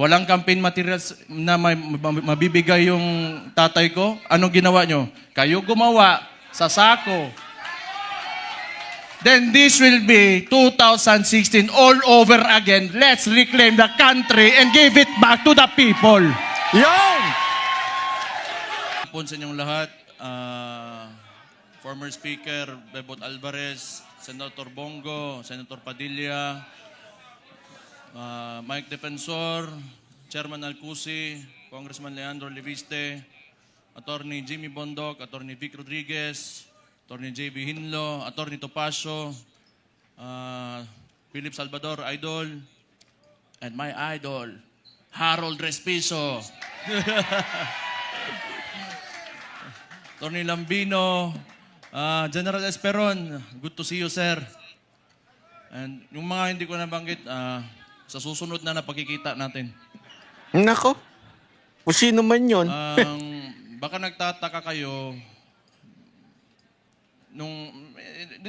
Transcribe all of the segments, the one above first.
Walang campaign materials na mabibigay yung tatay ko. Anong ginawa nyo? Kayo gumawa sa sako. Then this will be 2016 all over again. Let's reclaim the country and give it back to the people. Yon! Po sa inyong lahat, former Speaker Bebot Alvarez, Senator Bongo, Senator Padilla, Mike Defensor, Chairman Alcusi, Congressman Leandro Leviste, Attorney Jimmy Bondoc, Attorney Vic Rodriguez, Attorney J.B. Hinlo, Attorney Topacio, Philip Salvador, Idol, and my idol, Harold Respiso. Attorney Lambino, General Esperon, good to see you, sir. And yung mga hindi ko nabanggit, sa susunod na pagkikita natin. Nako. Kung sino man yun. Baka nagtataka kayo,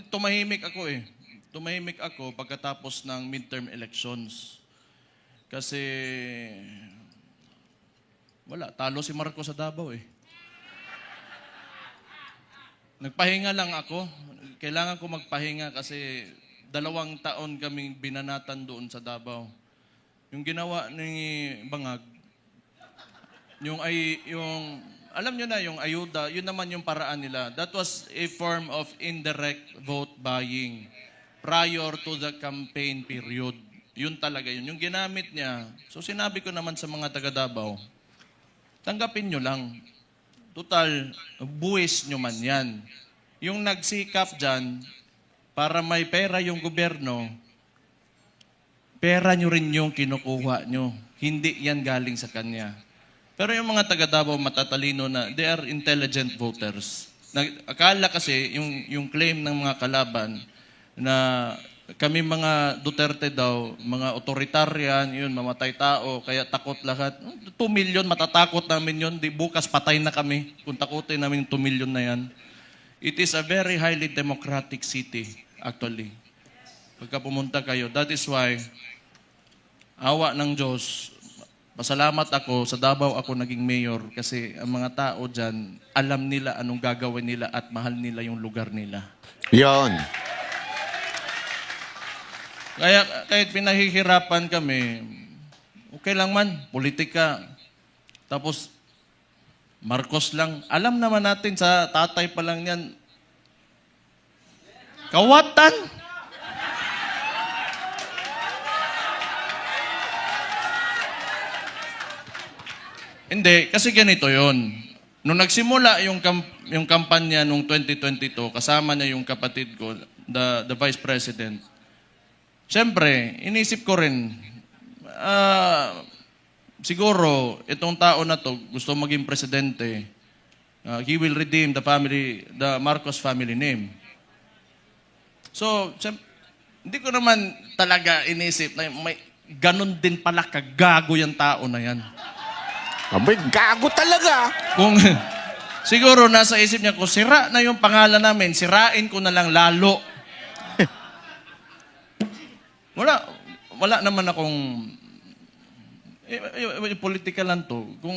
tumahimik ako eh. Tumahimik ako pagkatapos ng midterm elections. Kasi, wala, talo si Marcos sa Davao eh. Nagpahinga lang ako. Kailangan ko magpahinga kasi 2 taon kaming binanatan doon sa Davao. Yung ginawa ni Bangag, yung alam nyo na, yung ayuda, yun naman yung paraan nila. That was a form of indirect vote buying prior to the campaign period. Yun talaga yun. Yung ginamit niya, so sinabi ko naman sa mga taga Davao, tanggapin nyo lang. Total, buwis nyo man yan. Yung nagsikap dyan, para may pera yung gobyerno, pera nyo rin yung kinukuha nyo. Hindi yan galing sa kanya. Pero yung mga taga Davao matatalino na, they are intelligent voters. Akala kasi, yung claim ng mga kalaban, na kami mga Duterte daw, mga authoritarian, yun, mamatay tao, kaya takot lahat. 2 million, matatakot namin yun. Di bukas patay na kami kung takutin namin 2 million na yan. It is a very highly democratic city, actually. Pagka pumunta kayo, that is why, awa ng Diyos, pasalamat ako, sa Davao ako naging mayor kasi ang mga tao dyan, alam nila anong gagawin nila at mahal nila yung lugar nila. Yon. Kaya kahit pinahihirapan kami, okay lang man, politika. Tapos, Marcos lang. Alam naman natin sa tatay pa lang yan, kawatan. Hindi, kasi ganito yon. Nung nagsimula yung kampanya nung 2022, kasama niya yung kapatid ko, the Vice President. Siyempre, inisip ko rin, siguro, itong tao na to gusto maging presidente. He will redeem the Marcos family name. So, hindi ko naman talaga inisip na may ganun din pala kagago yung tao na yan. Abay, gago talaga. Kung siguro nasa isip niya, kung sira na yung pangalan namin, sirain ko na lang lalo. Wala naman akong political lang to. Kung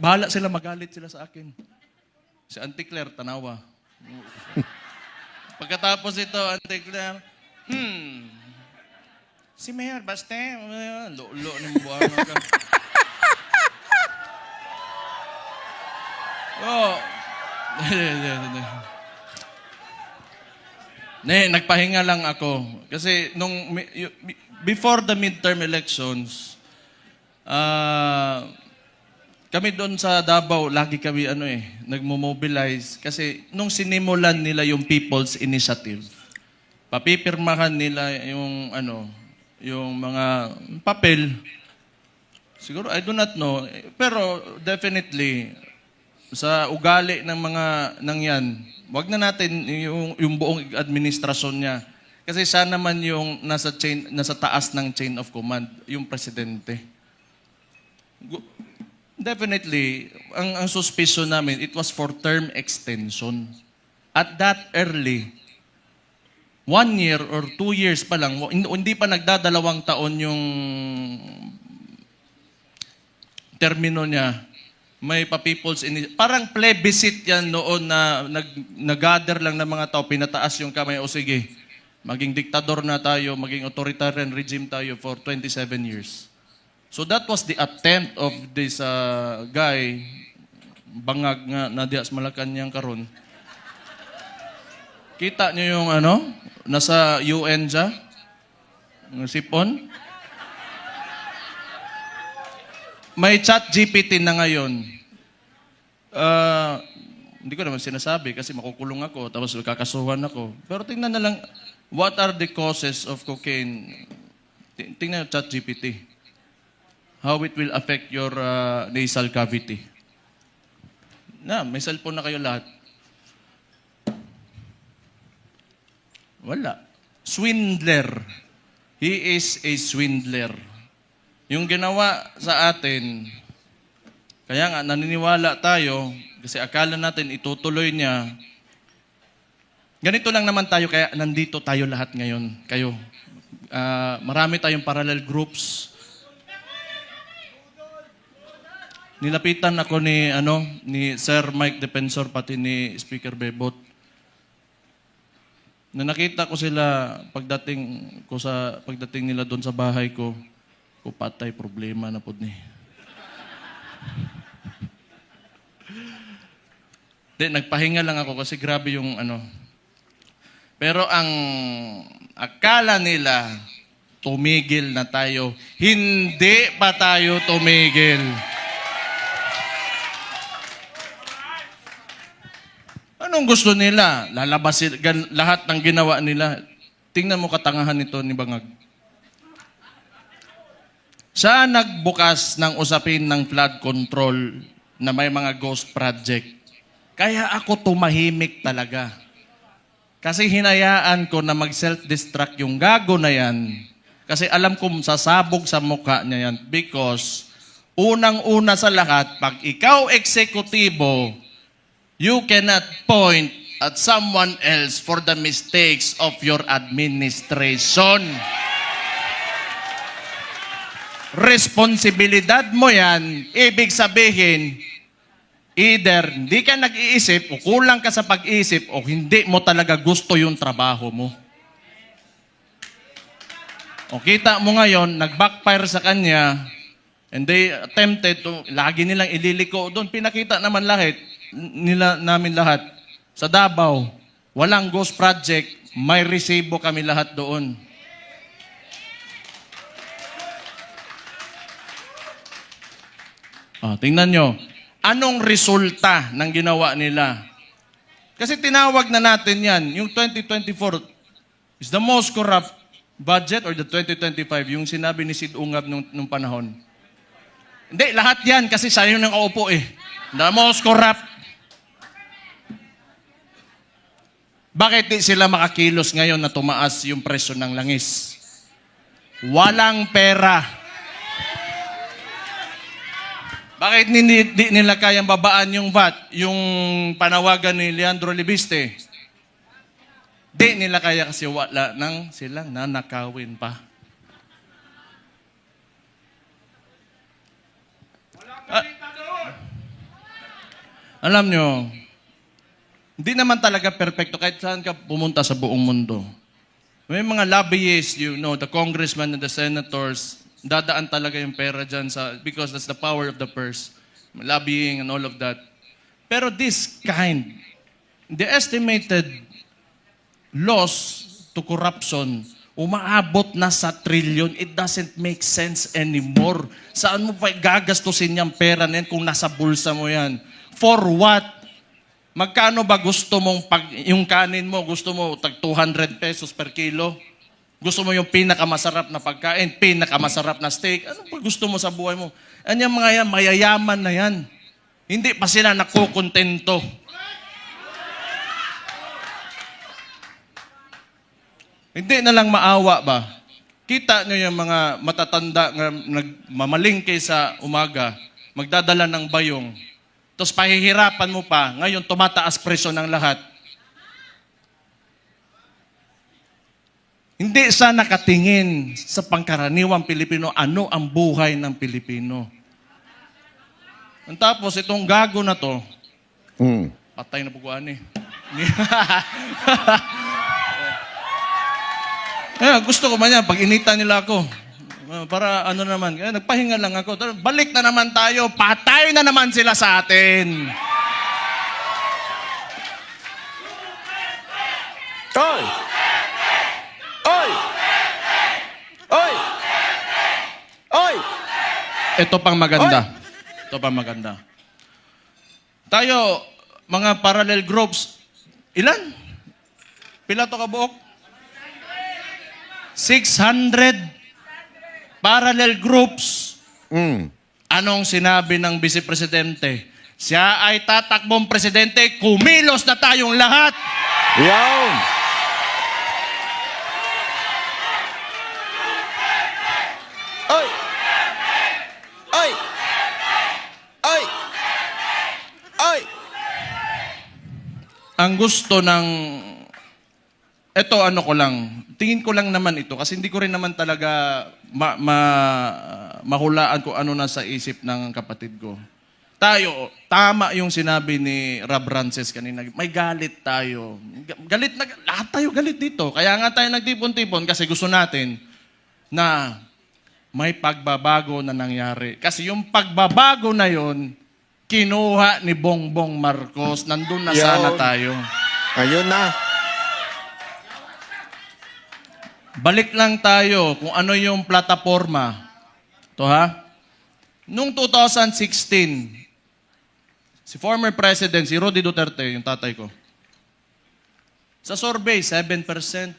bahala sila, magalit sila sa akin. Si Auntie Claire, tanawa. Pagkatapos ito, Auntie Claire, si Mayor Baste, lo ng buwan ka. Oh. Nagpahinga lang ako. Kasi before the midterm elections, kami doon sa Davao, lagi kami nagmo-mobilize. Kasi nung sinimulan nila yung People's Initiative, papipirmahan nila yung mga papel. Siguro, I do not know. Pero definitely, sa ugali ng mga nangyan, wag na natin yung buong administrasyon niya. Kasi siya naman yung nasa taas ng chain of command, yung presidente. Definitely, ang suspicion namin, it was for term extension. At that early, 1 year or 2 years pa lang, hindi pa nagdadalawang taon yung termino niya, may pa-people's parang plebiscite yan noon na nag-gather lang ng mga tao, pinataas yung kamay, o sige, maging diktador na tayo, maging authoritarian regime tayo for 27 years. So that was the attempt of this guy, bangag nga na dias Malacanang karon. Kita niyo yung nasa UN siya, ng sipon. May chat GPT na ngayon. Hindi ko naman sinasabi kasi makukulong ako, tapos kakasuhan ako. Pero tingnan na lang, what are the causes of cocaine? Tingnan yung chat GPT. How it will affect your nasal cavity. May cellphone na kayo lahat. Wala. Swindler. He is a swindler. Yung ginawa sa atin, kaya nga naniniwala tayo, kasi akala natin itutuloy niya. Ganito lang naman tayo, kaya nandito tayo lahat ngayon. Kayo. Marami tayong parallel groups. Nilapitan ako ni Sir Mike Defensor, pati ni Speaker Bebot. Na nakita ko sila pagdating nila doon sa bahay ko, patay problema na pod ni. Nagpahinga lang ako kasi grabe yung Pero ang akala nila, tumigil na tayo. Hindi pa tayo tumigil. Anong gusto nila? Lalabas lahat ng ginawa nila. Tingnan mo katangahan nito ni Bangag. Siya nagbukas ng usapin ng flood control na may mga ghost project. Kaya ako tumahimik talaga. Kasi hinayaan ko na mag-self-destruct yung gago na yan. Kasi alam kong sasabog sa mukha niya yan. Because unang-una sa lahat, pag ikaw eksekutibo, you cannot point at someone else for the mistakes of your administration. Responsibilidad mo yan, ibig sabihin, either hindi ka nag-iisip o kulang ka sa pag-iisip o hindi mo talaga gusto yung trabaho mo. O kita mo ngayon, nag-backfire sa kanya, and they attempted to, lagi nilang ililiko doon. Pinakita naman namin lahat. Sa Davao, walang ghost project, may resibo kami lahat doon. Tingnan nyo, anong resulta ng ginawa nila? Kasi tinawag na natin yan, yung 2024 is the most corrupt budget or the 2025, yung sinabi ni Sid Ungab nung panahon. Hindi, lahat yan kasi siya yung nakaupo eh. The most corrupt. Bakit di sila makakilos ngayon na tumaas yung presyo ng langis? Walang pera. Bakit di nila kayang babaan yung VAT, yung panawagan ni Leandro Libiste? Di nila kaya kasi wala nang silang nanakawin pa. Alam nyo, hindi naman talaga perfecto kahit saan ka pumunta sa buong mundo. May mga lobbyists, the congressmen and the senators, dadaan talaga yung pera dyan because that's the power of the purse. Lobbying and all of that. Pero the estimated loss to corruption, umaabot na sa trillion. It doesn't make sense anymore. Saan mo pa gagastusin yung pera na yan kung nasa bulsa mo yan? For what? Magkano ba gusto mong, yung kanin mo, gusto mo tag 200 pesos per kilo? Gusto mo yung pinakamasarap na pagkain, pinakamasarap na steak. Ano pa gusto mo sa buhay mo? Yung mga yan, mayayaman na yan. Hindi pa sila nakukontento. Hindi na lang maawa ba? Kita nyo yung mga matatanda na nagmamalingke sa umaga, magdadala ng bayong. Tapos pahihirapan mo pa, ngayon tumataas presyo ng lahat. Hindi siya nakatingin sa pangkaraniwang Pilipino, ano ang buhay ng Pilipino. Ang tapos, itong gago na to, patay na puguan eh. Gusto ko man yan, pag inita nila ako, para ano naman, nagpahinga lang ako. Balik na naman tayo, patay na naman sila sa atin. Oy! Oy! Oy! Oy! Ito pang maganda. Ito pang maganda. Tayo, mga parallel groups, ilan? Pila to kabuok? 600 parallel groups. Anong sinabi ng Vice Presidente? Siya ay tatakbong presidente, kumilos na tayong lahat. Yan! Oy! Oy! Oy! Oy! Ang gusto ng... Ito ano ko lang, tingin ko lang naman ito kasi hindi ko rin naman talaga mahulaan kung ano nasa isip ng kapatid ko. Tayo, tama yung sinabi ni Rob Rances kanina. May galit tayo. Galit na, lahat tayo galit dito. Kaya nga tayo nagtipon-tipon kasi gusto natin na may pagbabago na nangyari. Kasi yung pagbabago na yon kinuha ni Bongbong Marcos. Nandun na sana tayo. Ayun na. Balik lang tayo kung ano yung plataforma. Ito ha. Noong 2016, si former President, si Roddy Duterte, yung tatay ko, sa survey, 7%, 15,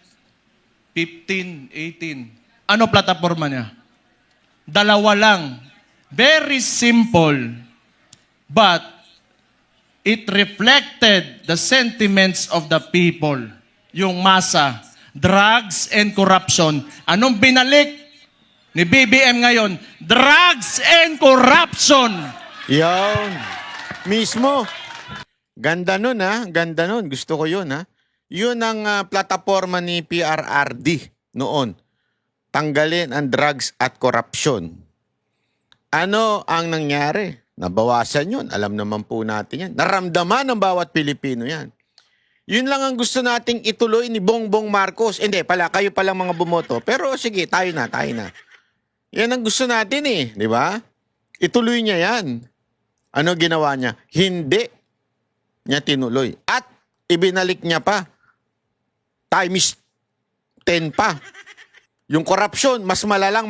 18. Ano plataforma niya? Dalawa lang. Very simple. But it reflected the sentiments of the people. Yung masa. Drugs and corruption. Anong binalik ni BBM ngayon? Drugs and corruption. Yan. Mismo. Ganda nun ha. Ganda nun. Gusto ko yun ha. Yun ang plataforma ni PRRD noon. Tanggalin ang drugs at corruption. Ano ang nangyari? Nabawasan yun. Alam naman po natin yan. Naramdaman ng bawat Pilipino yan. Yun lang ang gusto nating ituloy ni Bongbong Marcos. Hindi pala, kayo palang mga bumoto. Pero sige, tayo na. Yan ang gusto natin eh, di ba? Ituloy niya yan. Ano ginawa niya? Hindi niya tinuloy. At ibinalik niya pa. Times 10 pa. Yung corruption, mas malala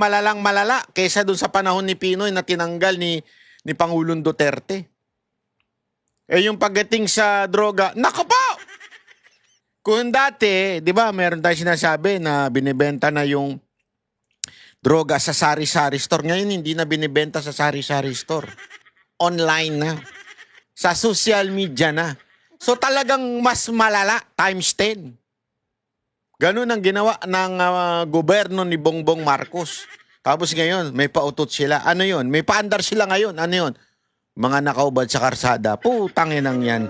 kaysa dun sa panahon ni Pinoy na tinanggal ni Pangulong Duterte. Eh yung pagdating sa droga, nako po! Kung dati, di ba, meron tayo sinasabi na binibenta na yung droga sa sari-sari store. Ngayon, hindi na binibenta sa sari-sari store. Online na. Sa social media na. So talagang mas malala, times 10. Ganun ang ginawa ng gobyerno ni Bongbong Marcos. Tapos ngayon, may pautot sila. Ano yun? May paandar sila ngayon. Ano yun? Mga nakaubad sa karsada. Putangin ang yan.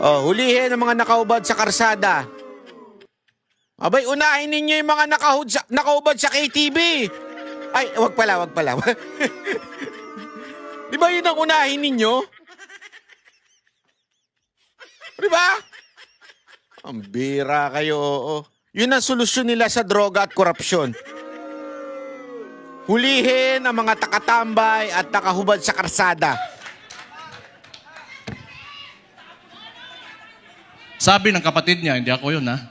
Oh, hulihin ang mga nakaubad sa karsada. Abay, unahin ninyo yung mga nakaubad sa KTV. Ay, wag pala. Di ba yun ang unahin ninyo? Di ba? Ang bira kayo, oo. Yun ang solusyon nila sa droga at korupsyon. Hulihin ang mga takatambay at nakahubad sa karsada. Sabi ng kapatid niya, hindi ako yun ha.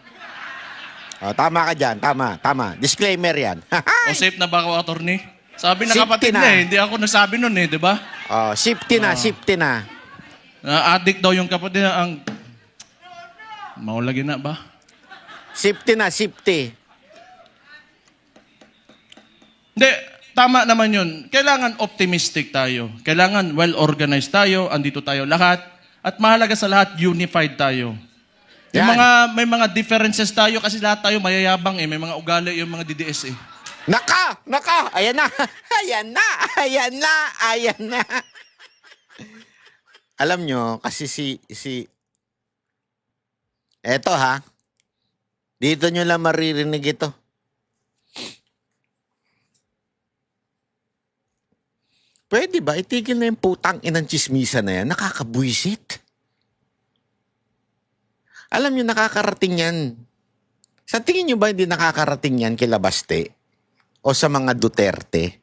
Oh, tama ka dyan, tama. Disclaimer yan. O safe na ba ako, attorney? Sabi ng Safety kapatid na. niya hindi ako nagsabi nun di ba? Oh, safety na. Addict daw yung kapatid niya ang... Maulagi na ba? Safety. Hindi, tama naman yun. Kailangan optimistic tayo. Kailangan well-organized tayo, andito tayo lahat. At mahalaga sa lahat, unified tayo. Yung Yan. may mga differences tayo kasi lahat tayo mayayabang eh. May mga ugali yung mga DDS eh. Naka! Ayan na. Alam nyo, kasi eto ha, Dito nyo lang maririnig ito. Pwede ba? Itigil na yung putang inang chismisa na yan. Nakakabwisit. Alam nyo, nakakarating yan. Sa tingin nyo ba hindi nakakarating yan kila Baste? O sa mga Duterte?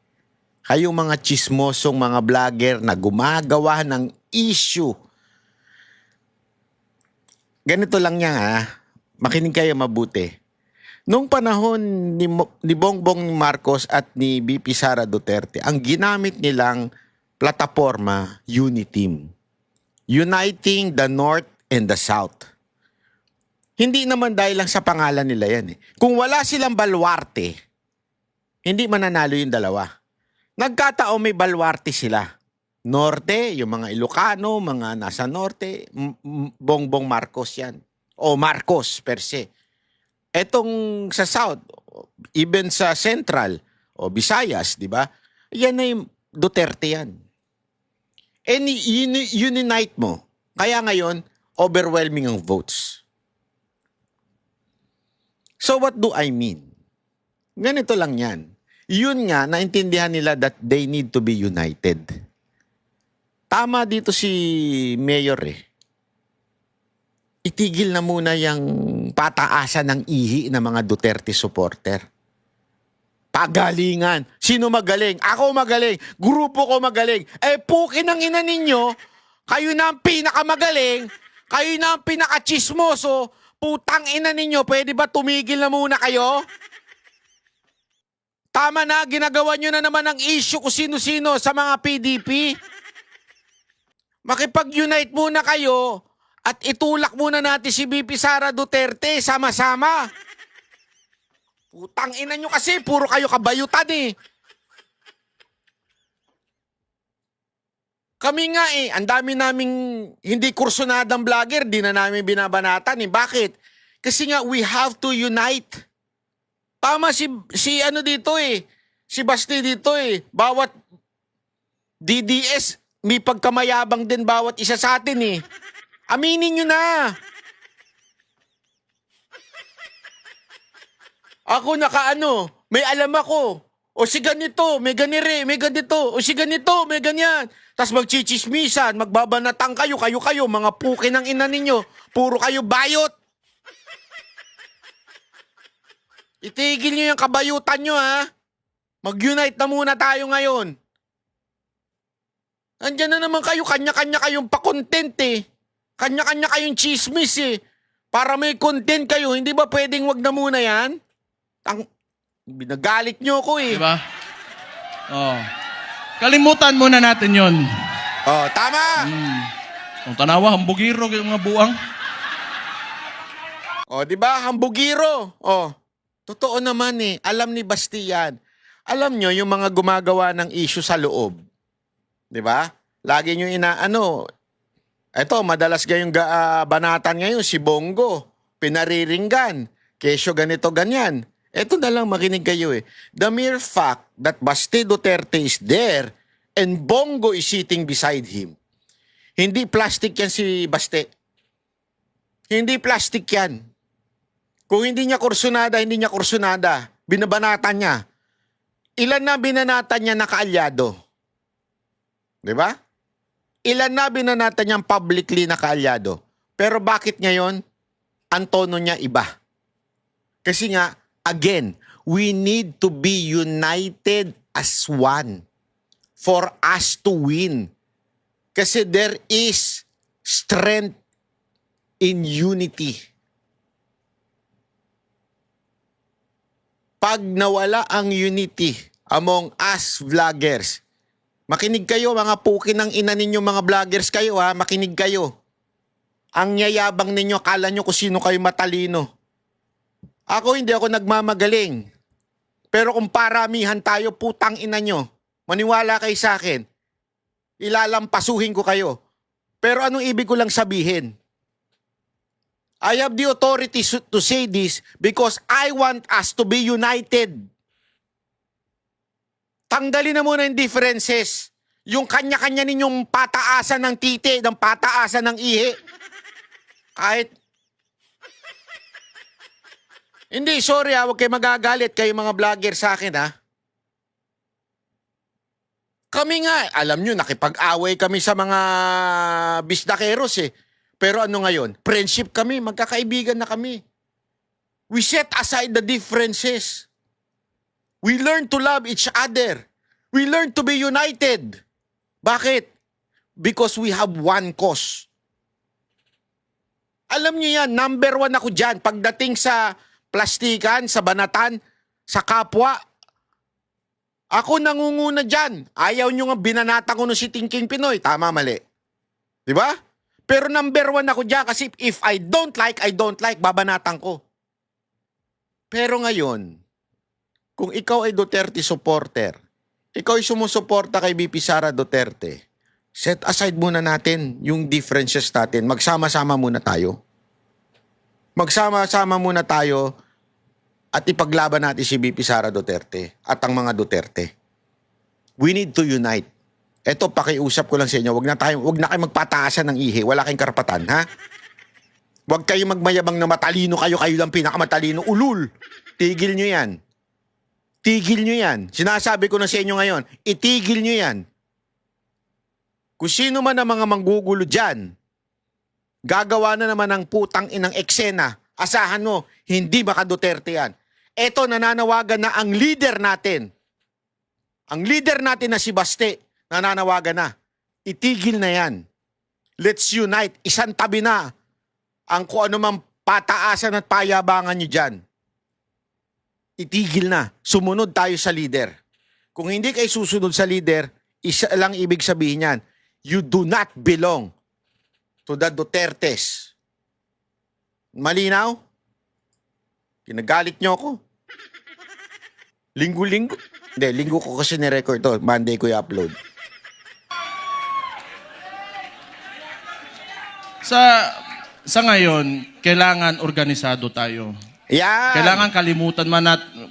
Kayong mga chismosong mga vlogger na gumagawa ng issue. Ganito lang yan ha. Makinig kayo mabuti. Noong panahon ni Bongbong Marcos at ni VP Sara Duterte, ang ginamit nilang plataforma, Uniteam. Uniting the North and the South. Hindi naman dahil lang sa pangalan nila yan eh. Kung wala silang baluarte, hindi mananalo yung dalawa. Nagkataon may baluarte sila. Norte, yung mga Ilocano, mga nasa Norte, Bongbong Marcos yan. O Marcos per se. Etong sa South, even sa Central, o Visayas, di ba? Yan na yung Duterte yan. And unite mo. Kaya ngayon, overwhelming ang votes. So what do I mean? Ganito lang yan. Yun nga, naintindihan nila that they need to be united. Tama dito si Mayor eh. Itigil na muna yung pataasan ng ihi ng mga Duterte supporter. Pagalingan. Sino magaling? Ako magaling. Grupo ko magaling. Eh, pukin ang ina ninyo. Kayo na ang pinakamagaling. Kayo na ang pinakachismoso. Putang ina ninyo. Pwede ba tumigil na muna kayo? Tama na, ginagawa nyo na naman ang issue kung sino-sino sa mga PDP. Makipag-unite muna kayo at itulak muna natin si VP Sara Duterte sama-sama. Putang ina nyo kasi, puro kayo kabayutan eh. Kami nga eh, ang dami naming hindi kursunadang vlogger, di na namin binabanatan eh. Bakit? Kasi nga, we have to unite. Tama si ano dito eh. Si Basti dito eh. Bawat DDS, may pagkamayabang din bawat isa sa atin eh. Aminin nyo na. Ako nakaano, may alam ako. O si ganito, may ganire, may ganito. O si ganito, may ganyan. Tapos magchichismisan, magbabanatang kayo, mga puki ng ina ninyo. Puro kayo bayot. Itigil nyo yung kabayutan nyo ha. Mag-unite na muna tayo ngayon. Andiyan na naman kayo, kanya-kanya kayong pa-content eh. Kanya-kanya kayong chismis eh. Para may content kayo, hindi ba pwedeng wag na muna yan? Binagalit nyo ko eh. Diba? Oh. Kalimutan muna natin yon. Oh, tama! Kung tanawa, hambugiro yung mga buang. Oh, di ba? Hambugiro. Oh. Totoo naman eh. Alam ni Basti yan. Alam nyo yung mga gumagawa ng issue sa loob. Di ba? Lagi nyo inaano. Ito, madalas gayong banatan ngayon, si Bongo. Pinariringgan. Kesyo ganito, ganyan. Ito na lang makinig kayo eh. The mere fact that Basti Duterte is there and Bongo is sitting beside him. Hindi plastic yan si Basti. Hindi plastic yan. Kung hindi niya kursunada, hindi niya kursunada. Binabanatan niya. Ilan na binanatan niya na kaalyado? Di ba? Ilan na binanatan niya publicly na kaalyado? Pero bakit ngayon, ang tono niya iba? Kasi nga, again, we need to be united as one for us to win. Kasi there is strength in unity. Pag nawala ang unity among us vloggers, makinig kayo mga puki ng ina ninyo mga vloggers kayo ha, makinig kayo. Ang yayabang ninyo, akala nyo kung sino kayo matalino. Ako hindi ako nagmamagaling. Pero kung paramihan tayo, putang ina nyo, maniwala kayo sa akin, ilalampasuhin ko kayo. Pero anong ibig ko lang sabihin? I have the authority to say this because I want us to be united. Tanggalin na muna yung differences. Yung kanya-kanya ninyong pataasan ng titi, ng pataasan ng ihi. Hindi, sorry huwag kayo magagalit kayo mga vlogger sa akin Kami nga, alam nyo, nakipag-away kami sa mga bisdakeros Pero ano ngayon? Friendship kami, magkakaibigan na kami. We set aside the differences. We learn to love each other. We learn to be united. Bakit? Because we have one cause. Alam niyo yan, number 1 ako dyan. Pagdating sa plastikan, sa banatan, sa kapwa, ako nangunguna dyan. Ayaw nyo nga binanata ko no si Tingking Pinoy. Tama, mali. Diba? Pero number 1 ako dyan kasi if I don't like, babanatan ko. Pero ngayon, kung ikaw ay Duterte supporter, ikaw ay sumusuporta kay VP Sara Duterte, set aside muna natin yung differences natin. Magsama-sama muna tayo. Magsama-sama muna tayo at ipaglaban natin si VP Sara Duterte at ang mga Duterte. We need to unite. Eto, pakiusap ko lang sa inyo, wag na kayo magpataasan ng ihi. Wala kayong karapatan, ha? Wag kayong magmayabang na matalino kayo lang pinakamatalino. Ulul! Tigil nyo yan. Tigil nyo yan. Sinasabi ko na sa inyo ngayon, itigil nyo yan. Kung sino man ang mga manggugulo dyan, gagawa na naman ng putang inang eksena. Asahan mo, hindi baka Duterte yan. Eto, nananawagan na ang leader natin. Ang leader natin na si Baste, nananawagan na. Itigil na yan. Let's unite. Isang tabi na ang kung ano mang pataasan at payabangan nyo dyan. Itigil na. Sumunod tayo sa leader. Kung hindi kayo susunod sa leader, isa lang ibig sabihin yan. You do not belong to the Dutertes. Malinaw? Kinagalit nyo ako. Linggo-linggo. Hindi, linggo ko kasi ni-record to. Monday ko i-upload. Sa ngayon, kailangan organisado tayo. Ayan. Kailangan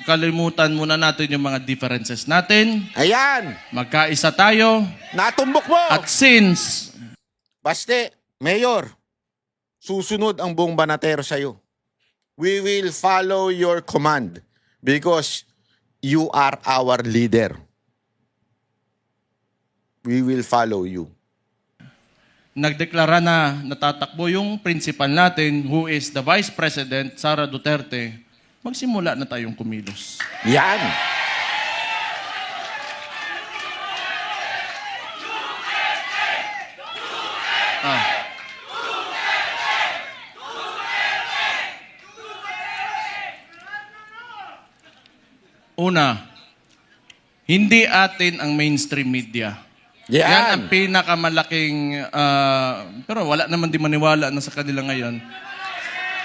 kalimutan muna natin yung mga differences natin. Ayan. Magkaisa tayo. Natumbok mo. At since Baste, Mayor, susunod ang buong Banatero sa'yo. We will follow your command because you are our leader. We will follow you. nagdeklara na natatakbo yung principal natin who is the Vice President, Sara Duterte, magsimula na tayong kumilos. Yan. Una, hindi atin ang mainstream media. Yan ang pinakamalaking, pero wala naman di maniwala na sa kanila ngayon.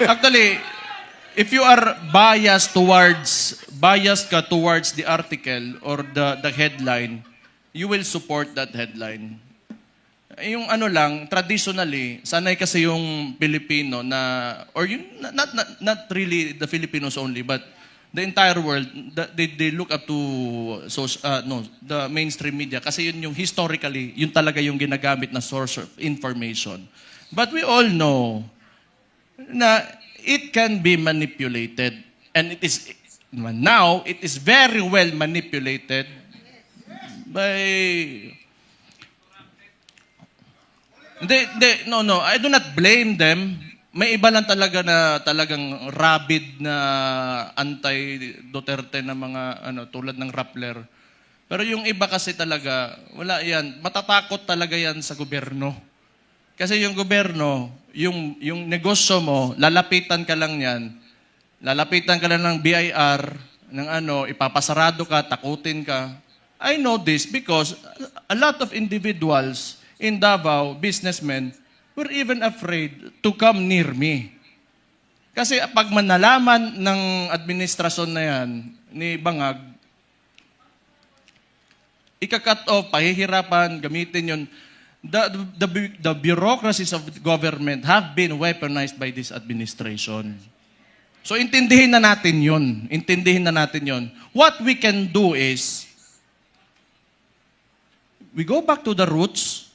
Actually, if you are biased ka towards the article or the headline, you will support that headline. Yung ano lang, traditionally, sanay kasi yung Pilipino na, or yung, not really the Filipinos only, but the entire world, they look up to the mainstream media kasi yun yung historically, yun talaga yung ginagamit na source of information. But we all know na it can be manipulated, and now it is very well manipulated by no, I do not blame them. May iba lang talaga na talagang rabid na anti-Duterte na mga tulad ng Rappler. Pero yung iba kasi talaga, wala yan. Matatakot talaga yan sa gobyerno. Kasi yung gobyerno, yung negosyo mo, lalapitan ka lang yan. Lalapitan ka lang ng BIR, ng ipapasarado ka, takutin ka. I know this because a lot of individuals in Davao, businessmen, were even afraid to come near me. Kasi pag manalaman ng administrasyon na yan, ni Bangag, ika-cut off, pahihirapan, gamitin yun. The bureaucracies of government have been weaponized by this administration. So intindihin na natin yun. Intindihin na natin yun. What we can do is, we go back to the roots.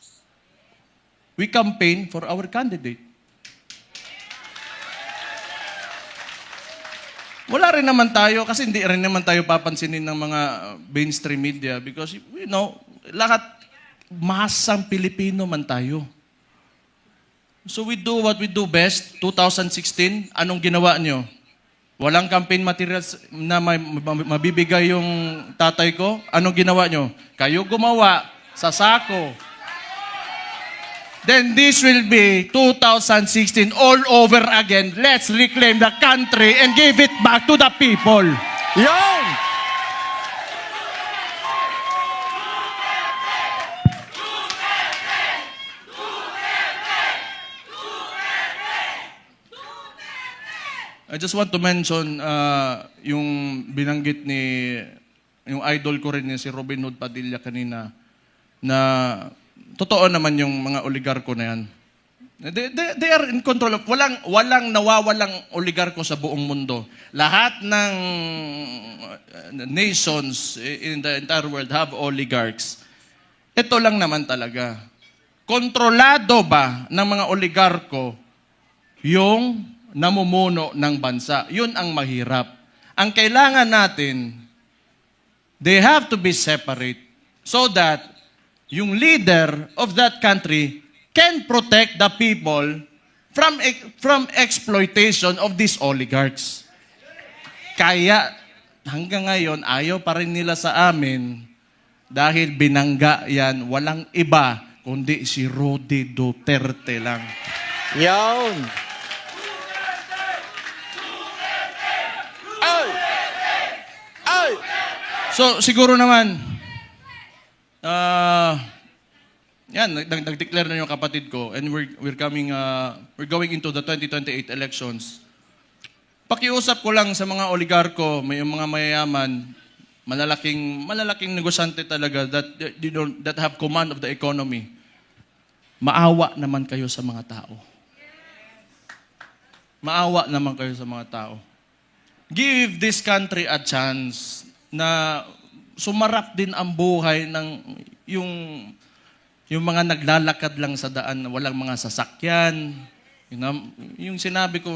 We campaign for our candidate. Wala rin naman tayo, kasi hindi rin naman tayo papansinin ng mga mainstream media because, lahat, masang Pilipino man tayo. So we do what we do best. 2016, anong ginawa nyo? Walang campaign materials na mabibigay yung tatay ko. Anong ginawa nyo? Kayo gumawa sa sako. Then this will be 2016 all over again. Let's reclaim the country and give it back to the people. Yon! I just want to mention yung binanggit yung idol ko rin si Robin Hood Padilla kanina na totoo naman yung mga oligarko na yan. They are in control of, walang nawawalang oligarko sa buong mundo. Lahat ng nations in the entire world have oligarchs. Ito lang naman talaga. Kontrolado ba ng mga oligarko yung namumuno ng bansa? Yun ang mahirap. Ang kailangan natin, they have to be separate so that yung leader of that country can protect the people from exploitation of these oligarchs. Kaya hanggang ngayon, ayaw pa rin nila sa amin dahil binangga yan, walang iba kundi si Rodi Duterte lang. Yon! Ay! Ay! So siguro naman, yan, nag-declare na yung kapatid ko and we're going into the 2028 elections. Pakiusap ko lang sa mga oligarko, may mga mayayaman, malalaking negosyante talaga that have command of the economy. Maawa naman kayo sa mga tao. Maawa naman kayo sa mga tao. Give this country a chance na sumarap din ang buhay ng yung mga naglalakad lang sa daan, walang mga sasakyan. Yung sinabi ko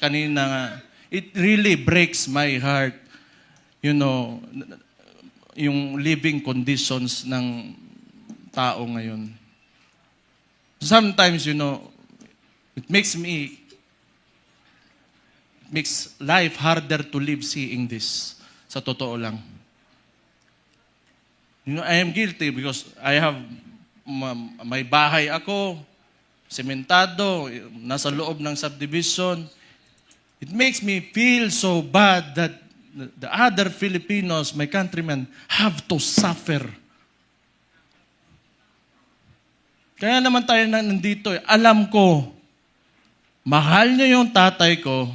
kanina, it really breaks my heart. Yung living conditions ng tao ngayon. Sometimes, it makes life harder to live seeing this. Sa totoo lang. I am guilty because I have may bahay ako, sementado, nasa loob ng subdivision. It makes me feel so bad that the other Filipinos, my countrymen, have to suffer. Kaya naman tayo nandito. Alam ko, mahal niyo yung tatay ko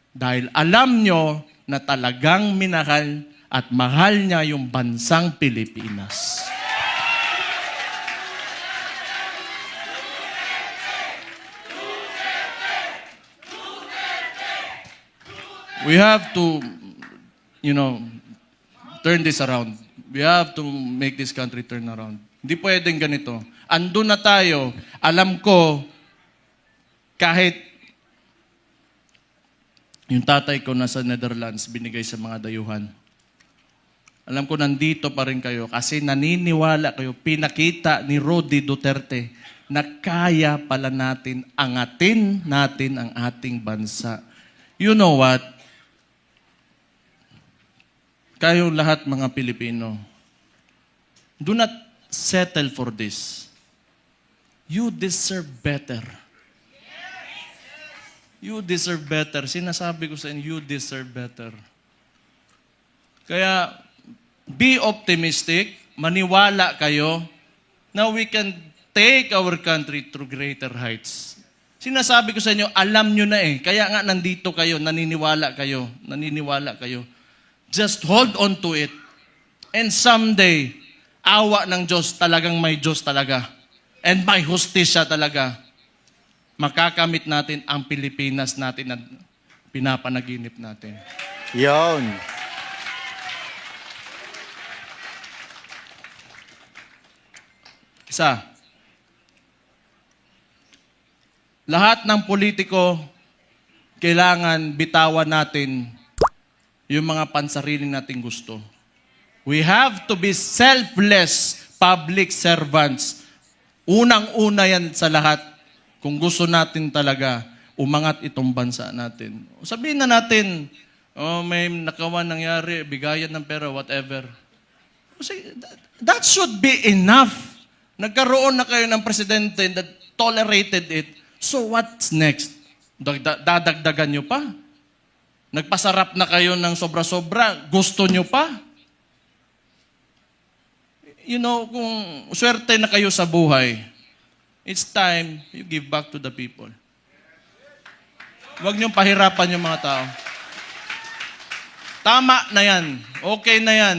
dahil alam niyo na talagang minahal at mahal niya yung bansang Pilipinas. We have to, turn this around. We have to make this country turn around. Hindi pwedeng ganito. Andun na tayo. Alam ko, kahit yung tatay ko nasa Netherlands, binigay sa mga dayuhan. Alam ko, nandito pa rin kayo kasi naniniwala kayo, pinakita ni Rodi Duterte na kaya pala natin angatin natin ang ating bansa. You know what? Kayo lahat mga Pilipino, do not settle for this. You deserve better. You deserve better. Sinasabi ko sa inyo, you deserve better. Kaya, be optimistic, maniwala kayo na we can take our country through greater heights. Sinasabi ko sa inyo, alam nyo na eh. Kaya nga nandito kayo, naniniwala kayo. Just hold on to it. And someday, awa ng Diyos, talagang may Diyos talaga. And may hustisya talaga. Makakamit natin ang Pilipinas natin na pinapanaginip natin. Yon. Isa, lahat ng politiko, kailangan bitawan natin yung mga pansarili nating gusto. We have to be selfless public servants. Unang-una yan sa lahat kung gusto natin talaga umangat itong bansa natin. Sabihin na natin, may nakawan nangyari, bigayan ng pera, whatever. Kasi that should be enough. Nagkaroon na kayo ng presidente that tolerated it. So what's next? Dadagdagan nyo pa? Nagpasarap na kayo ng sobra-sobra? Gusto nyo pa? You know, kung swerte na kayo sa buhay, it's time you give back to the people. Huwag niyong pahirapan yung mga tao. Tama na yan. Okay na yan.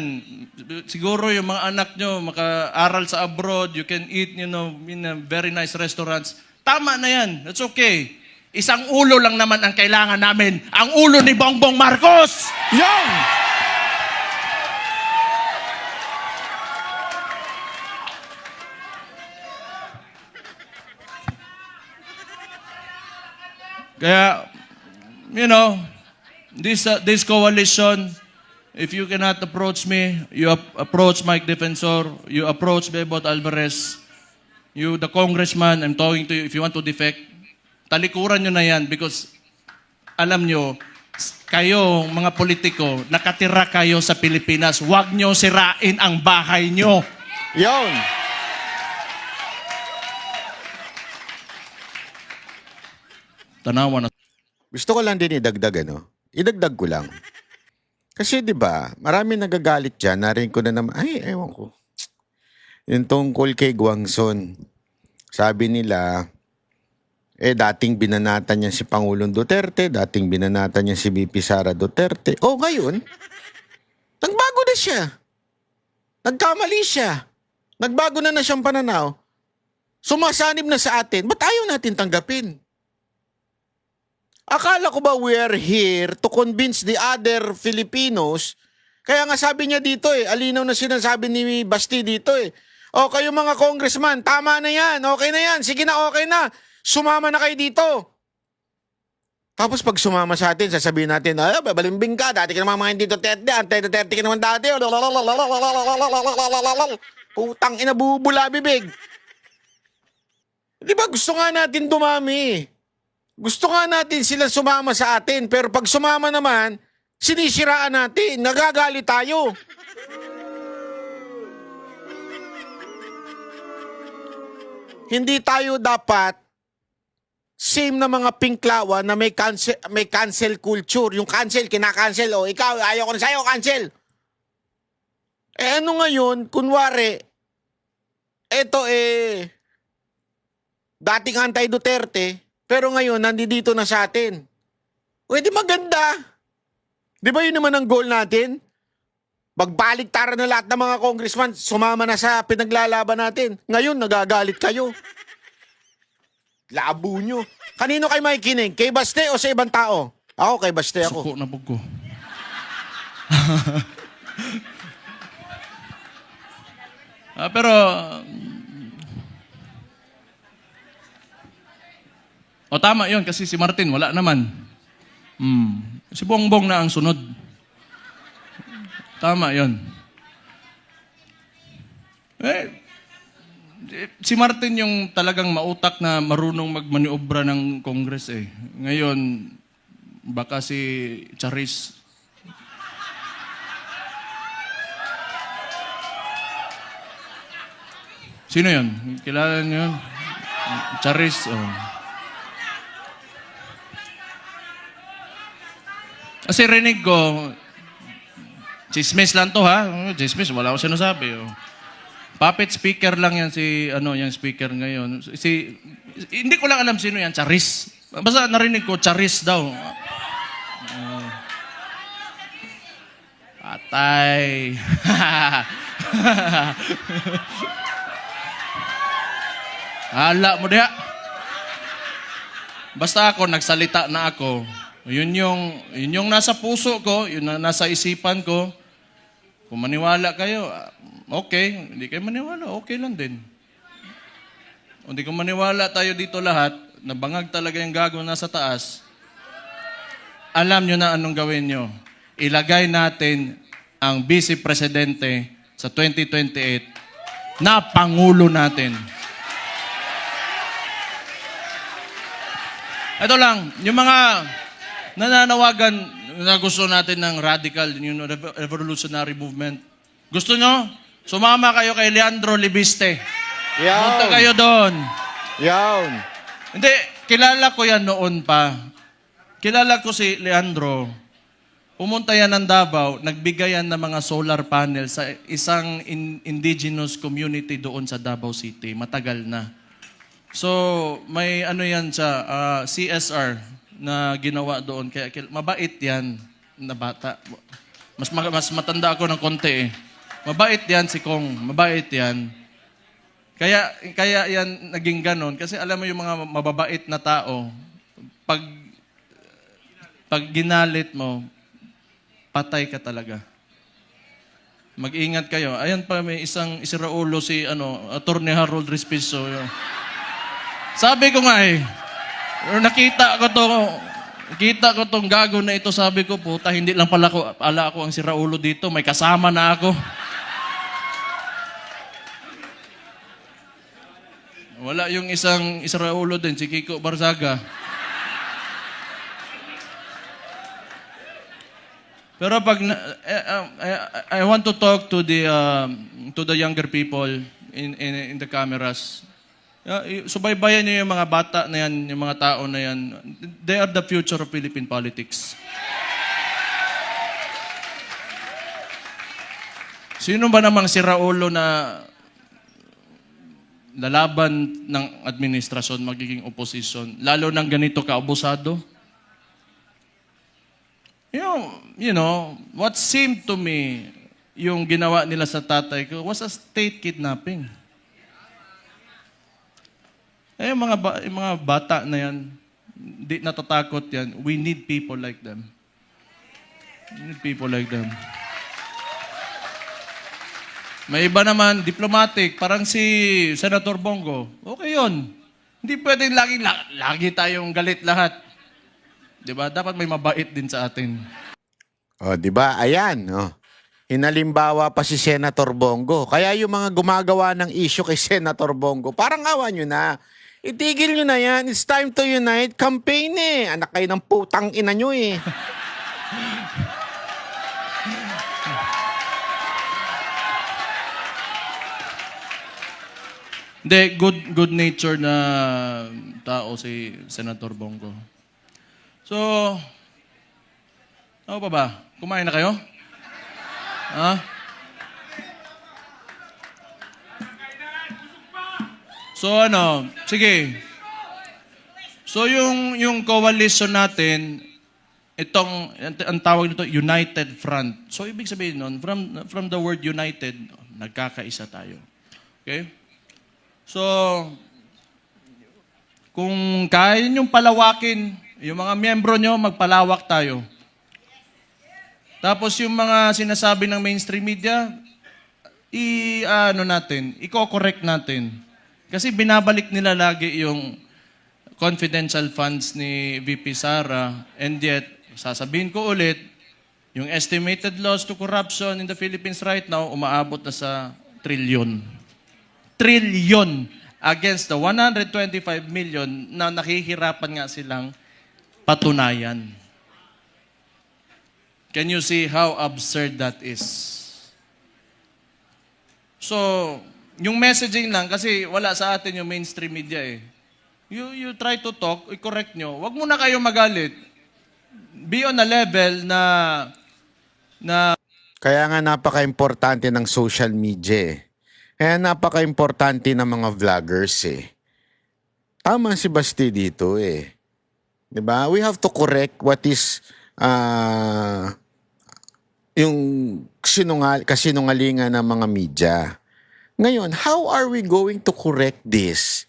Siguro yung mga anak nyo maka-aral sa abroad, you can eat, in a very nice restaurants. Tama na yan. That's okay. Isang ulo lang naman ang kailangan namin. Ang ulo ni Bongbong Marcos! Yan! Kaya, this coalition, if you cannot approach me, you approach Mike Defensor, you approach Bebot Alvarez, you, the congressman, I'm talking to you, if you want to defect, talikuran nyo na yan because alam nyo, kayo, mga politiko, nakatira kayo sa Pilipinas, huwag nyo sirain ang bahay nyo. Yon! Tanawa na. Gusto ko lang din idagdag, idagdag ko lang. Kasi 'di ba, marami nagagalit diyan, narinig ko na naman, ay, ewan ko. Yung tungkol kay Guangson, sabi nila, dating binanatan niya si Pangulong Duterte, dating binanatan niya si VP Sara Duterte. Oh, ngayon, nagbago na siya. Nagkamali siya. Nagbago na siyang pananaw. Sumasanib na sa atin. Ba't ayaw natin tanggapin? Akala ko ba we are here to convince the other Filipinos? Kaya nga sabi niya dito alinaw na sinasabi ni Basti dito O kayo mga congressman, tama na yan, okay na yan, sige na, okay na. Sumama na kayo dito. Tapos pag sumama sa atin, sasabihin natin, balimbing ka, dati ka naman mga hindi Duterte, anti-Duterte ka naman dati. Putang ina, bubula bibig. Di ba gusto nga natin dumami? Gusto nga natin sila sumama sa atin, pero pag sumama naman, sinisiraan natin, nagagalit tayo. Hindi tayo dapat same na mga pinklawa na may cancel culture. Yung cancel, kinakancel. O ikaw, ayaw ko na sa'yo, cancel. Ano ngayon, kunwari, dating anti-Duterte, pero ngayon, nandito na sa atin. Pwede maganda. Di ba yun naman ang goal natin? Magbaligtaran na lahat ng mga congressman, sumama na sa pinaglalaban natin. Ngayon, nagagalit kayo. Labo nyo. Kanino kayo makikinig? Kay Baste o sa ibang tao? Ako, kay Baste ako. Suko na bugo. Pero, tama yun kasi si Martin, wala naman. Si Bongbong na ang sunod. Tama yun. Si Martin yung talagang mautak na marunong magmaniobra ng Congress Ngayon, baka si Charis. Sino yun? Kilala niyo yun? Charis, Kasi rinig ko, chismis lang to ha. Chismis, wala ko sinasabi. Puppet speaker lang yan yung speaker ngayon. Hindi ko lang alam sino yan, Charis. Basta narinig ko, Charis daw. Patay. Hala mo diha. Basta ako, nagsalita na ako. Yun yung nasa puso ko, yun na nasa isipan ko. Kung maniwala kayo, okay. Hindi kayo maniwala, okay lang din. Kung hindi ko maniwala tayo dito lahat, nabangag talaga yung gagawin nasa taas, alam nyo na anong gawin nyo. ilagay natin ang Vice Presidente sa 2028 na Pangulo natin. Ito lang, yung mga nananawagan na gusto natin ng radical, yung revolutionary movement. Gusto nyo? Sumama kayo kay Leandro Libiste. Punta kayo doon. Yawn. Hindi, kilala ko yan noon pa. Kilala ko si Leandro. Pumunta yan ng Davao, nagbigay yan ng mga solar panel sa isang indigenous community doon sa Davao City. Matagal na. So, may ano yan sa CSR na ginawa doon. Kaya mabait yan na bata. Mas matanda ako ng konti eh. Mabait yan si Kong. Mabait yan. Kaya yan naging ganon. Kasi alam mo yung mga mababait na tao, pag ginalit mo, patay ka talaga. Mag-ingat kayo. Ayan pa, may isang isiraulo si Attorney Harold Respiso. Sabi ko nga nakita ko tong gago na ito, sabi ko, puta, hindi lang pala ako ang siraulo dito, may kasama na ako. Wala yung isang isiraulo din, si Kiko Barzaga. Pero pag I want to talk to the younger people in the cameras. Subaybayan niyo yung mga bata na yan, yung mga tao na yan. They are the future of Philippine politics. Sino ba namang siraulo na lalaban ng administrasyon, magiging opposition, lalo ng ganito ka-abusado? You know, what seemed to me, yung ginawa nila sa tatay ko, was a state kidnapping. Yung mga bata na yan, di natatakot yan. We need people like them. We need people like them. May iba naman, diplomatic, parang si Senator Bongo. Okay yun. Hindi pwedeng lagi tayong galit lahat. Diba? Dapat may mabait din sa atin. O, diba? Ayan. Oh. Hinalimbawa pa si Senator Bongo. Kaya yung mga gumagawa ng issue kay Senator Bongo, parang awa nyo na. Itigil nyo na yan. It's time to unite. Campaign eh. Anak kayo ng putang ina nyo eh. Hindi, good nature na tao si Senator Bongo. So, ano pa ba? Kumain na kayo? Ha? So sige. So yung coalition natin, ang tawag nito, United Front. So ibig sabihin nun, from the word united, nagkakaisa tayo. Okay? So, kung kaya niyong palawakin, yung mga miyembro nyo, magpalawak tayo. Tapos yung mga sinasabi ng mainstream media, i-correct natin. Kasi binabalik nila lagi yung confidential funds ni VP Sara, and yet, sasabihin ko ulit, yung estimated loss to corruption in the Philippines right now, umaabot na sa trilyon. Trilyon against the 125 million na nakihirapan nga silang patunayan. Can you see how absurd that is? So, yung messaging lang, kasi wala sa atin yung mainstream media eh. You try to talk, i-correct nyo. Wag muna kayo magalit. Be on a level na Kaya nga napaka-importante ng social media eh. Kaya napaka-importante ng mga vloggers eh. Tama si Basti dito eh. 'Di ba? We have to correct what is yung kasinungalingan ng mga media. Ngayon, how are we going to correct this?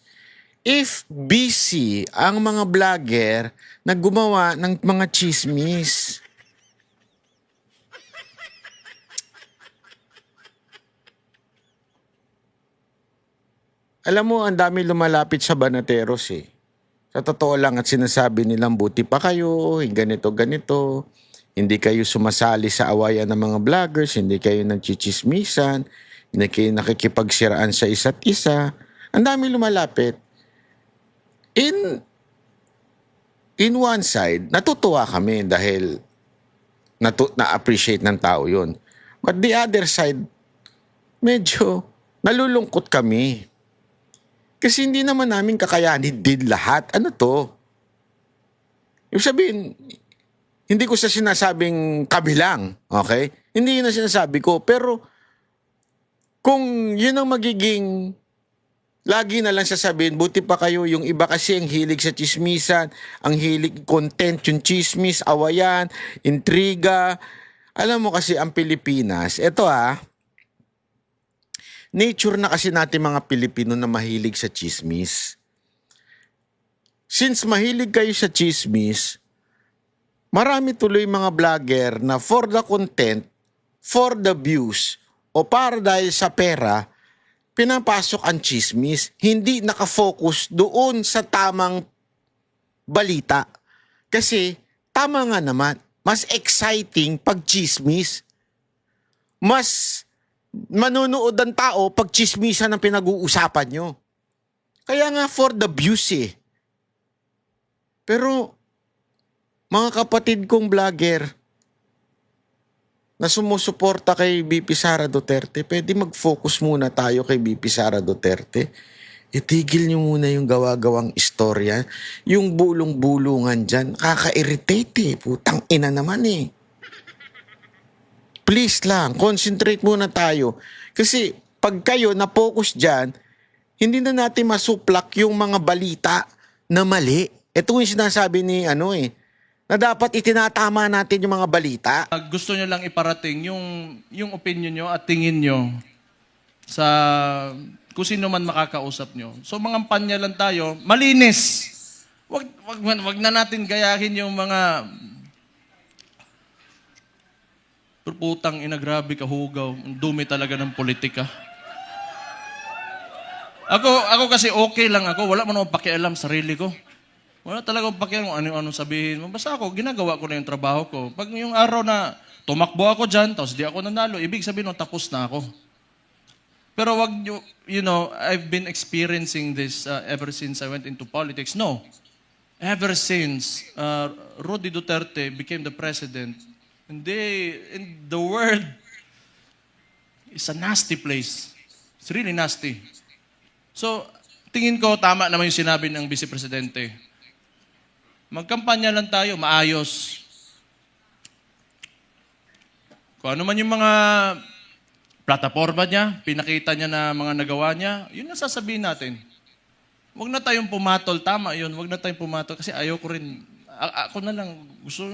If busy ang mga vlogger na gumawa ng mga chismis. Alam mo, ang dami lumalapit sa Banateros eh. Sa totoo lang at sinasabi nilang buti pa kayo, ganito. Hindi kayo sumasali sa awayan ng mga vloggers, hindi kayo nagchichismisan, hindi kayo nakikipagsiraan sa isa't isa. Ang dami lumalapit. In one side, natutuwa kami dahil na-appreciate ng tao yun. But the other side, medyo nalulungkot kami. Kasi hindi naman namin kakayanin din lahat. Ano to? Yung sabihin, hindi ko sa sinasabing kabilang, okay? Hindi yun ang sinasabi ko. Pero kung yun ang magiging lagi na lang sasabihin, buti pa kayo, yung iba kasi ang hilig sa chismisan, ang hilig content, yung chismis, awayan, intriga. Alam mo kasi ang Pilipinas, nature na kasi natin mga Pilipino na mahilig sa chismis. Since mahilig kayo sa chismis, marami tuloy mga vlogger na for the content, for the views, o para dahil sa pera, pinapasok ang chismis, hindi nakafocus doon sa tamang balita. Kasi, tama nga naman, mas exciting pag chismis. Mas manunood ang tao pag chismisan ang pinag-uusapan nyo. Kaya nga for the views eh. Pero, mga kapatid kong vlogger na sumusuporta kay BP Sara Duterte, pwede mag-focus muna tayo kay BP Sara Duterte. Itigil nyo muna yung gawa-gawang istorya. Yung bulong-bulungan dyan, kaka-irritate eh. Putang ina naman eh. Please lang, concentrate muna tayo. Kasi pag kayo na-focus dyan, hindi na natin masuplak yung mga balita na mali. Ito yung sinasabi ni na dapat itinatama natin yung mga balita. Gusto nyo lang iparating yung opinion nyo at tingin nyo sa kung sino man makakausap nyo. So mga panya lang tayo, malinis. Wag na natin gayahin yung mga putang ina, grabe kahugaw. Ang dumi talaga ng politika. Ako kasi okay lang ako. Wala man akong pakialam sa sarili ko. Wala talaga akong pakialam kung ano-ano sabihin mo. Basta ako, ginagawa ko na yung trabaho ko. Pag yung araw na tumakbo ako dyan, tapos di ako nanalo, ibig sabihin tapos na ako. Pero wag nyo, I've been experiencing this ever since I went into politics. No. Ever since Rudy Duterte became the president, and the world is a nasty place. It's really nasty. So, tingin ko tama naman yung sinabi ng Vice Presidente. Magkampanya lang tayo, maayos. Kung ano man yung mga plataforma niya, pinakita niya na mga nagawa niya, yun ang sasabihin natin. Huwag na tayong pumatol. Tama yun, huwag na tayong pumatol. Kasi ayaw ko rin. Ako na lang, gusto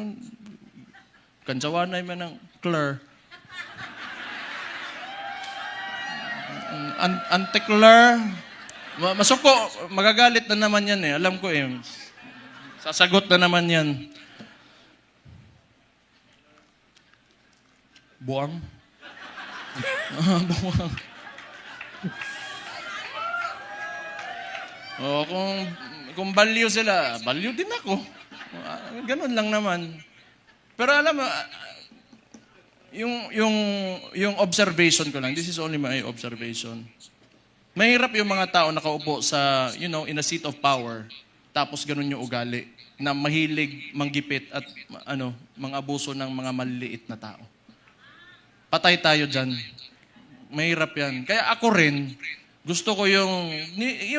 kansawanay man ng Claire. Ante-Claire. Masuko, magagalit na naman yan eh. Alam ko eh. Sasagot na naman yan. Buwang? Buwang. Kung baliw sila, baliw din ako. Ganun lang naman. Pero alam mo, yung observation ko lang, this is only my observation. Mahirap yung mga tao nakaupo sa, in a seat of power, tapos ganun yung ugali, na mahilig manggipit at mang-abuso ng mga maliliit na tao. Patay tayo dyan. Mahirap yan. Kaya ako rin, gusto ko yung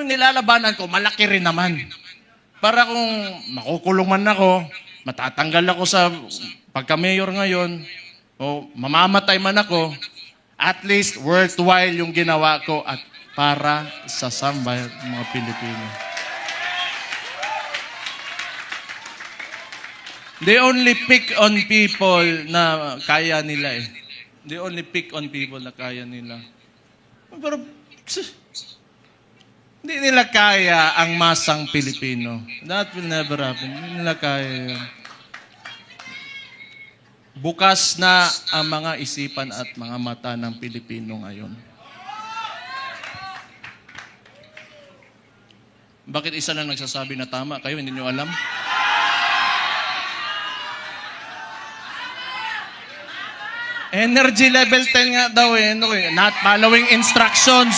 nilalabanan ko, malaki rin naman. Para kung makukulong man ako, matatanggal ako sa pagka-mayor ngayon, o mamamatay man ako, at least worthwhile yung ginawa ko at para sa sambayan ng mga Pilipino. They only pick on people na kaya nila eh. They only pick on people na kaya nila. Pero, hindi nila kaya ang masang Pilipino. That will never happen. Hindi nila kaya yun. Bukas na ang mga isipan at mga mata ng Pilipino ngayon. Bakit isa lang nagsasabi na tama? Kayo, hindi nyo alam? Energy level 10 nga daw eh. Ano, eh, not following instructions.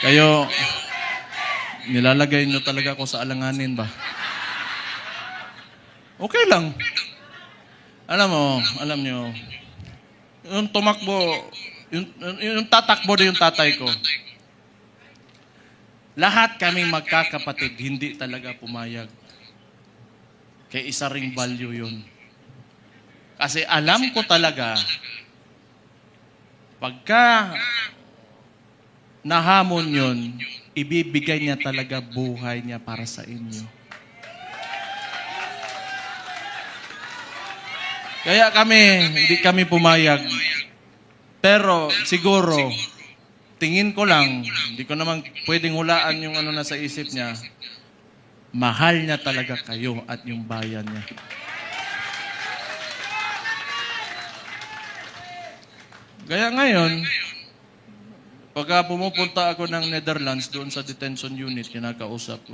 Kayo, nilalagay nyo talaga ako sa alanganin ba? Okay lang. Alam nyo, yung tumakbo, yung tatakbo na yung tatay ko, lahat kaming magkakapatid, hindi talaga pumayag. Kaya isa ring value yun. Kasi alam ko talaga, pagka nahamon yun, ibibigay niya talaga buhay niya para sa inyo. Kaya hindi kami pumayag. Pero siguro, tingin ko lang, hindi ko naman pwedeng hulaan yung ano na sa isip niya, mahal niya talaga kayo at yung bayan niya. Kaya ngayon, pagka pumupunta ako ng Netherlands doon sa detention unit, kinakausap ko,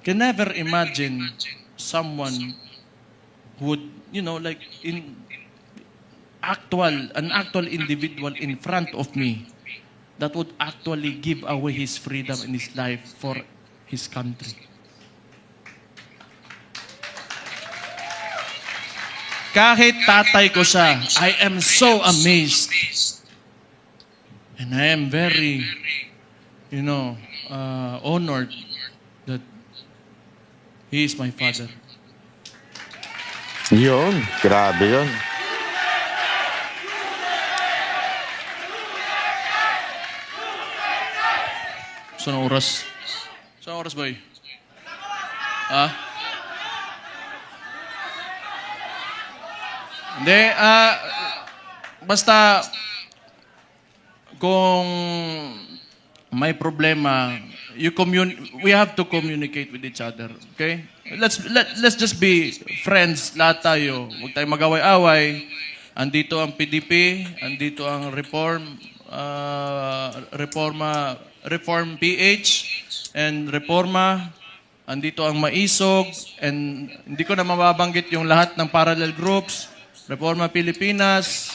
can never imagine someone would, like an actual individual in front of me that would actually give away his freedom and his life for his country. Kahit tatay ko siya, I am so amazed. And I am very, honored that he is my father. Yun, grabe yun. Saan oras? Saan oras, boy? Ha? Hindi, basta kung may problema, we have to communicate with each other. Okay? Let's just be friends, lahat tayo. Huwag tayong mag-away-away. Andito ang PDP, andito ang Reform PH, and Reforma, andito ang Maisog, and hindi ko na mababanggit yung lahat ng parallel groups, Reforma Pilipinas.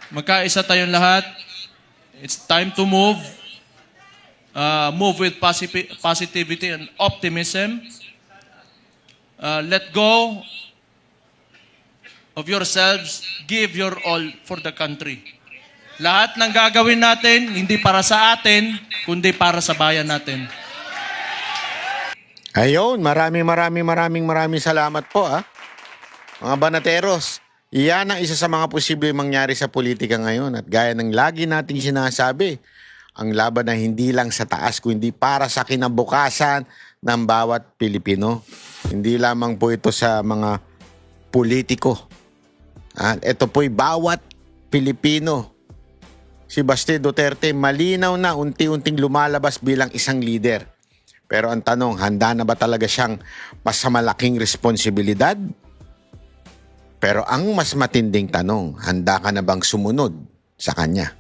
Magkaisa tayong lahat. It's time to move. Move with positivity and optimism. Let go of yourselves. Give your all for the country. Lahat ng gagawin natin, hindi para sa atin, kundi para sa bayan natin. Ayun, maraming salamat po, mga banateros. Iyan ang isa sa mga posibleng mangyari sa politika ngayon. At gaya ng lagi nating sinasabi, ang laban na hindi lang sa taas, kundi para sa kinabukasan ng bawat Pilipino. Hindi lamang po ito sa mga politiko. At ito po'y bawat Pilipino. Si Baste Duterte malinaw na unti-unting lumalabas bilang isang leader. Pero ang tanong, handa na ba talaga siyang mas malaking responsibilidad? Pero ang mas matinding tanong, handa ka na bang sumunod sa kanya?